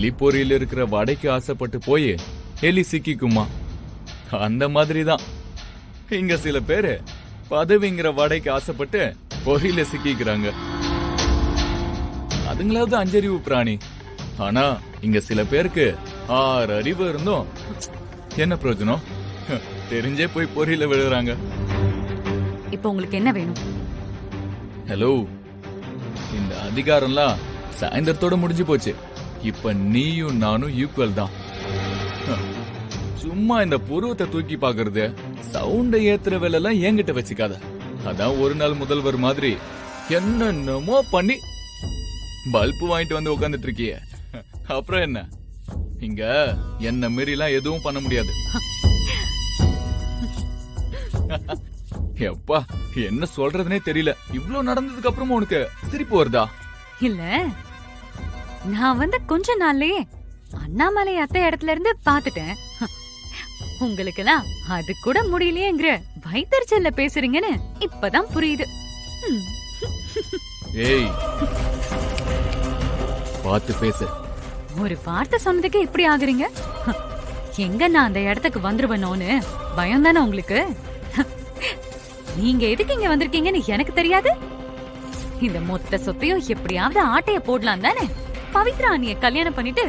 எலிப்பொறியில இருக்கிற வடைக்கு ஆசைப்பட்டு போய் எலி சிக்கிக்குமா, அந்த மாதிரிதான் இங்க சில பேரு பதவிங்கிற வடைக்கு ஆசைப்பட்டு பொறியில சிக்கிக்கிறாங்க. அதுங்களாவது அஞ்சறிவு பிராணி. ஆனா இங்க சில பேருக்கு 6 அறிவு இருந்தும் என்ன பிரயோஜனம்? தெரிஞ்சே போய் பொறியில விழுறாங்க. இப்போ உங்களுக்கு என்ன வேணும்? ஹலோ, இந்த அதிகாரம்லாம் சாயந்தரத்தோட முடிஞ்சு போச்சு. இப்ப நீயும் நானும் ஈக்குவல் தான். சும்மா இந்த புருவத்தை தூக்கி பாக்குறது, சவுண்ட ஏத்துற வேலை எல்லாம் என்கிட்ட வச்சுக்காத. அதான் ஒரு நாள் முதல்வர் மாதிரி என்னென்னமோ பண்ணி பல்பு வாங்கிட்டு வந்து உட்காந்துட்டு இருக்கிய. அப்புறம் என்ன, இங்க என்ன மீறிலாம் எதுவும் பண்ண முடியாது. எப்பா, என்ன சொல்றதுனே தெரியல. இவ்ளோ நடந்ததுக்கு அப்புறமா உனக்கு சிரிப்பு வருதா? இல்ல, நான் வந்து கொஞ்ச நாள்லயே அண்ணாமலை அத்தை இடத்துல இருந்து பாத்துட்டேன். உங்களுக்கெல்லாம் அது கூட முடியலையேங்கிற வைத்தறிச்சல்ல பேசுறீங்கன்னு இப்பதான் புரியுது. ஏய், பார்த்து பேசு. ஒரு வார்த்தை சொன்னதுக்கு இப்படி ஆகுறீங்க? எங்க நான் அந்த இடத்துக்கு வந்துருவனோன்னு பயம் தானே உங்களுக்கு? நீங்க எதுக்கு இங்க வந்திருக்கீங்கன்னு எனக்கு தெரியாது. இந்த மொத்த சொத்தையும் எப்படியாவது ஆட்டைய போடலாம் தானே பவித்ரா அண்ணிய கல்யாணம் பண்ணிட்டு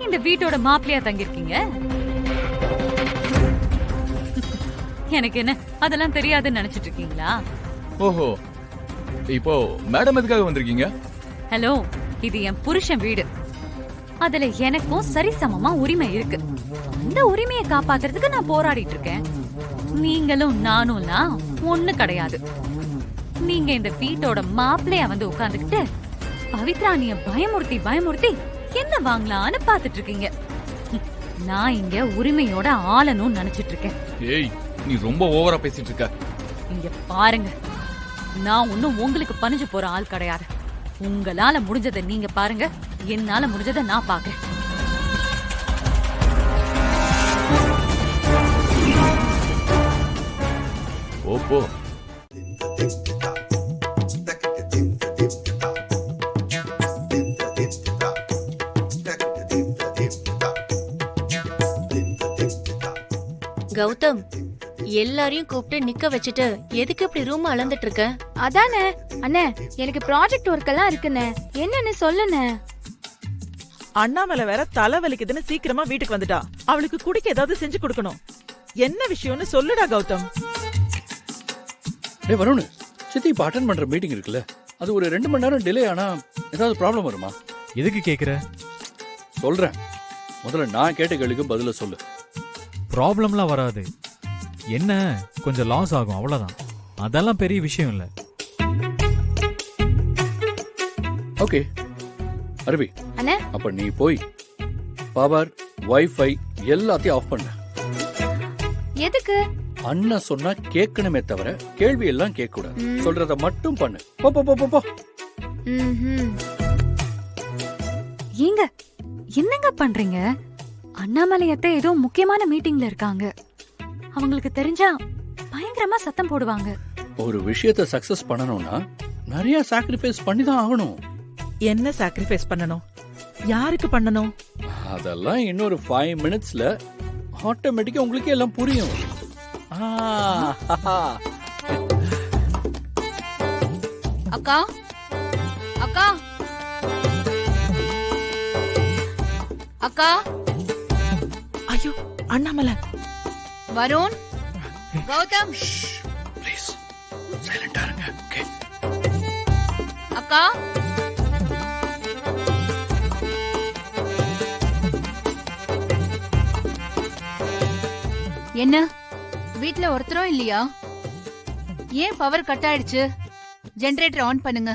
இந்த வீட்டோட மாப்பிள்ளையா தங்கிருக்கீங்க. எனக்கு என்ன அதெல்லாம் தெரியாதுன்னு நினைச்சிட்டு இருக்கீங்களா? ஓஹோ, இப்போ மேடம் எதுக்காக வந்திருக்கீங்க? ஹலோ, இது என் புருஷன் வீடு. அதுல எனக்கும் சரிசமமா உரிமை இருக்கு. இந்த உரிமையை காப்பாத்துறதுக்கு நான் போராடிட்டு இருக்கேன். நீங்களும் நானும்லாம் ஒண்ணு கிடையாது. நீங்க இந்த வீட்டோட மாப்பிள்ளையா வந்து உட்கார்ந்துகிட்டு பவித்ராணிய பயமுறுத்தி என்ன வாங்கலான்னு பாத்துட்டு இருக்கீங்க. நான் இங்க உரிமையோட ஆளணும்னு நினைச்சிட்டு இருக்கேன். ஏய், நீ ரொம்ப ஓவரா பேசிட்டு இருக்க. இங்க பாருங்க, நான் ஒன்னும் உங்களுக்கு பணிஞ்சு போற ஆள் கிடையாது. உங்களால முடிஞ்சதை நீங்க பாருங்க, என்னால முடிஞ்சதை நான் பாக்குறேன். ஓப்போ, கௌதம், எல்லாரையும் கூப்பிட்டு நிக்க வச்சுட்டு எதுக்கு இப்படி ரூம் அளந்துட்டு இருக்க? அதானே அண்ணே, எனக்கு ப்ராஜெக்ட் ஒர்க் எல்லாம் இருக்குண்ணே, என்னன்னு சொல்லுண்ணே. அண்ணாமலை வேற தலை வலிக்குதுன்னு சீக்கிரமா வீட்டுக்கு வந்துட்டா. அவளுக்கு குடிக்க ஏதாவது செஞ்சு கொடுக்கணும். என்ன விஷயம்னு சொல்லுடா கௌதம். டேய் வருண், சித்தி இப்ப அட்டெண்ட் பண்ற மீட்டிங் இருக்குல்ல, அது ஒரு 2 மணி நேரம் டிலே ஆனா ஏதாவது ப்ராப்ளம் வருமா? எதுக்கு கேக்குற? சொல்றேன், முதல்ல நான் கேட்ட கேள்விக்கு பதில சொல்லு. ப்ராப்ளம்லாம் வராது. என்ன கொஞ்சம் லாஸ் ஆகும், அவ்வளவுதான். அதெல்லாம் பெரிய விஷயம் இல்ல. ஓகே அரவி, அண்ணே, அப்ப நீ போய் பவர், வைஃபை எல்லாத்தையும் ஆஃப் பண்ண. எதுக்கு? அண்ணன் சொன்னா கேட்கணுமே தவிர கேள்வி எல்லாம் கேட்க கூடாது. சொல்றத மட்டும் பண்ணு. போ போ போ போ. ஏங்க, என்னங்க பண்றீங்க? அண்ணாமலையத்தை ஏதோ முக்கியமான மீட்டிங்ல இருக்காங்க. அவங்களுக்கு தெரிஞ்சா பயங்கரமா சத்தம் போடுவாங்க. ஒரு விஷயத்தை சக்சஸ் பண்ணணும்னா நிறைய சாக்ரிஃபைஸ் பண்ணி தான் ஆகணும். என்ன சாக்ரிஃபைஸ் பண்ணணும்? யாருக்கு பண்ணணும்? அதெல்லாம் இன்னொரு 5 மினிட்ஸ்ல ஆட்டோமேட்டிக்கா உங்களுக்கு எல்லாம் புரியும். அக்கா, அக்கா, அக்கா. ஐயோ, அண்ணாமலை. வருண், கௌதம். ப்ளீஸ் சைலண்டா இருங்க. ஓகே அக்கா. என்ன வீட்ல ஒருத்தரும் இல்லையா? ஏன் பவர் கட் ஆயிடுச்சு? ஜெனரேட்டர் ஆன் பண்ணுங்க.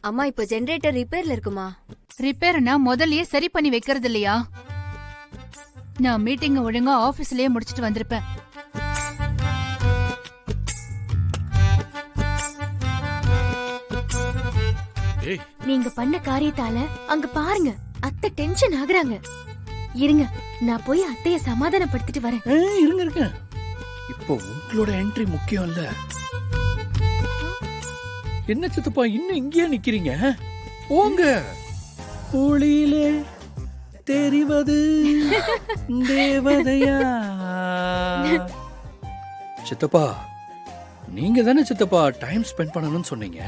அம்மா, இப்ப ஜெனரேட்டர் ரிப்பேர்ல இருக்குமா? ரிப்பேர்னா முதல்லயே சரி பண்ணி வைக்கிறது இல்லையா? நான் மீட்டிங் ஒழுங்கா ஆபீஸ்லயே முடிச்சிட்டு வந்திருப்பேன். நீங்க பண்ண காரியத்தால அங்க பாருங்க, அத்தை டென்ஷன் ஆகுறாங்க. இருங்க, நான் போய் அத்தைய சமாதானப்படுத்திட்டு வரேன். இருங்க இருங்க, இப்போ உங்களோட என்ட்ரி முக்கியம் இல்ல. என்ன சித்தப்பா இன்னும் இங்கேயே நிக்கிறீங்க? போங்க. ஒளியிலே தெரிவது தேவதையா? சித்தப்பா, நீங்க தானே சித்தப்பா டைம் ஸ்பெண்ட் பண்ணணும்னு சொன்னீங்க.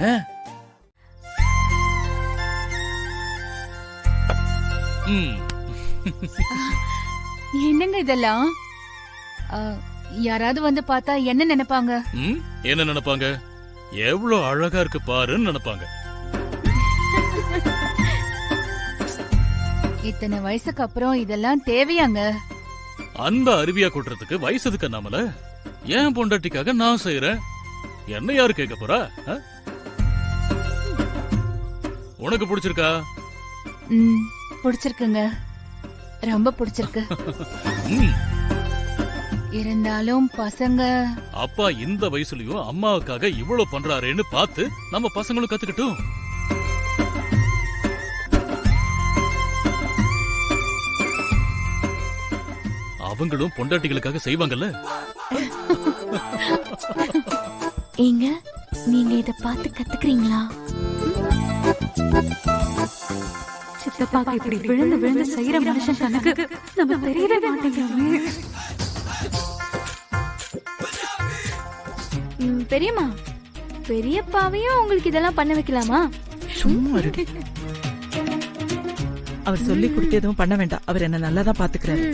என்னங்க இதெல்லாம்? ஆ, யாராவது வந்து பார்த்தா என்ன நினைப்பாங்க? என்ன நினைப்பாங்க? எவ்வளவு அழகா இருக்கு பாருன்னு நினைப்பாங்க. இத்தனை வயசுக்கு அப்புறம் இதெல்லாம் தேவையாங்க? அந்த அருவியா கூட்டுறதுக்கு வயசு எதுக்கு நம்மள? ஏன் பொண்டாட்டிக்காக நான் செய்யறேன், என்ன யாரு கேட்க போறா? உனக்கு பிடிச்சிருக்கா? பிடிச்சிருக்குங்க, ரொம்ப பிடிச்சிருக்கு. ம். இருந்தாலும் பசங்க அப்பா இந்த வயசுலயும் அம்மாவுக்காக இவ்வளவு பண்றாரேன்னு பார்த்து நம்ம பசங்களும் கத்துக்கிட்டோம். அவங்களும் பொண்டாட்டிகளுக்காக செய்வாங்கல்ல. ஏங்க நீங்க இத பார்த்து கத்துக்கிறீங்களா? சித்தப்பாக்கு இப்படி விழுந்து விழுந்து செய்யற மனுஷன் கணக்கு நம்ம தெரியவே மாட்டேங்கிறோமே. பெரியம்மா, பெரியப்பாவையும் உங்களுக்கு இதெல்லாம் பண்ண வைக்கலாமா? சும்மா இருடி. அவர் சொல்லி கொடுத்து எதுவும் பண்ண வேண்டாம். அவர் என்ன நல்லாதான் பாத்துக்கிறாரு.